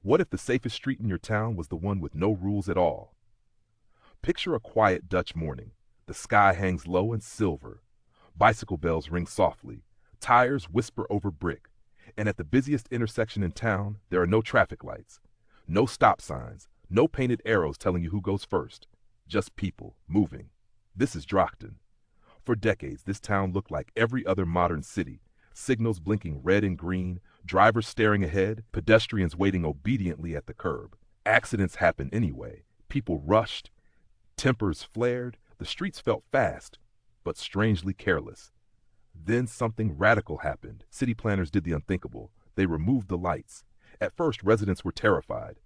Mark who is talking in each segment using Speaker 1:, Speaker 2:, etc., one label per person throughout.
Speaker 1: What if the safest street in your town was the one with no rules at all? Picture a quiet Dutch morning. The sky hangs low and silver. Bicycle bells ring softly. Tires whisper over brick. And at the busiest intersection in town, there are no traffic lights, no stop signs, no painted arrows telling you who goes first. Just people moving. This is Drachten. For decades, this town looked like every other modern city. Signals blinking red and green, drivers staring ahead, pedestrians waiting obediently at the curb. Accidents happened anyway. People rushed, tempers flared, the streets felt fast, but strangely careless. Then something radical happened. City planners did the unthinkable. They removed the lights. At first, residents were terrified.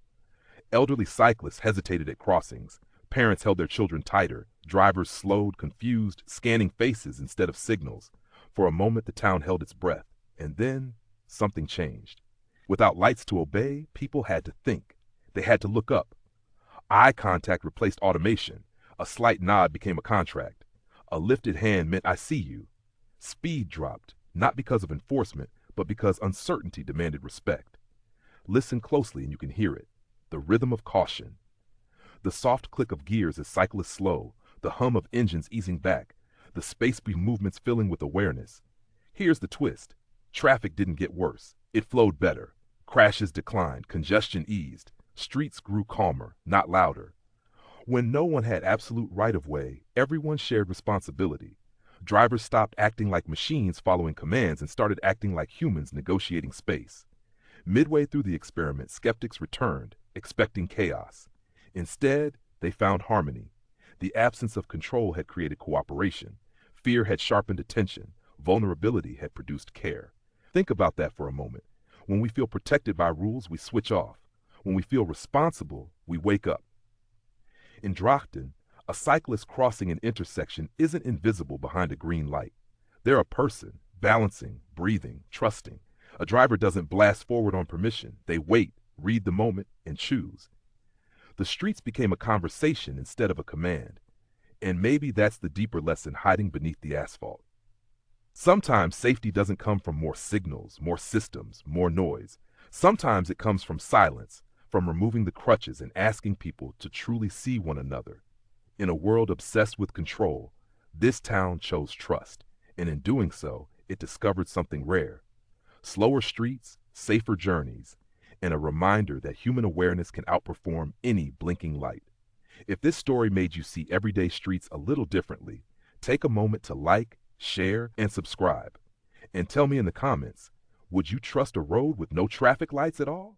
Speaker 1: Elderly cyclists hesitated at crossings. Parents held their children tighter. Drivers slowed, confused, scanning faces instead of signals. For a moment, the town held its breath. And then, something changed. Without lights to obey, people had to think. They had to look up. Eye contact replaced automation. A slight nod became a contract. A lifted hand meant I see you. Speed dropped, not because of enforcement, but because uncertainty demanded respect. Listen closely and you can hear it. The rhythm of caution. The soft click of gears as cyclists slow, the hum of engines easing back, the space between movements filling with awareness. Here's the twist. Traffic didn't get worse. It flowed better. Crashes declined, congestion eased. Streets grew calmer, not louder. When no one had absolute right-of-way, everyone shared responsibility. Drivers stopped acting like machines following commands and started acting like humans negotiating space. Midway through the experiment, skeptics returned, expecting chaos. Instead, they found harmony. The absence of control had created cooperation. Fear had sharpened attention. Vulnerability had produced care. Think about that for a moment. When we feel protected by rules, we switch off. When we feel responsible, we wake up. In Drachten, a cyclist crossing an intersection isn't invisible behind a green light. They're a person, balancing, breathing, trusting. A driver doesn't blast forward on permission. They wait, read the moment, and choose. The streets became a conversation instead of a command. And maybe that's the deeper lesson hiding beneath the asphalt. Sometimes safety doesn't come from more signals, more systems, more noise. Sometimes it comes from silence, from removing the crutches and asking people to truly see one another. In a world obsessed with control, this town chose trust, and in doing so, it discovered something rare. Slower streets, safer journeys, and a reminder that human awareness can outperform any blinking light. If this story made you see everyday streets a little differently, take a moment to like, share, and subscribe. And tell me in the comments, would you trust a road with no traffic lights at all?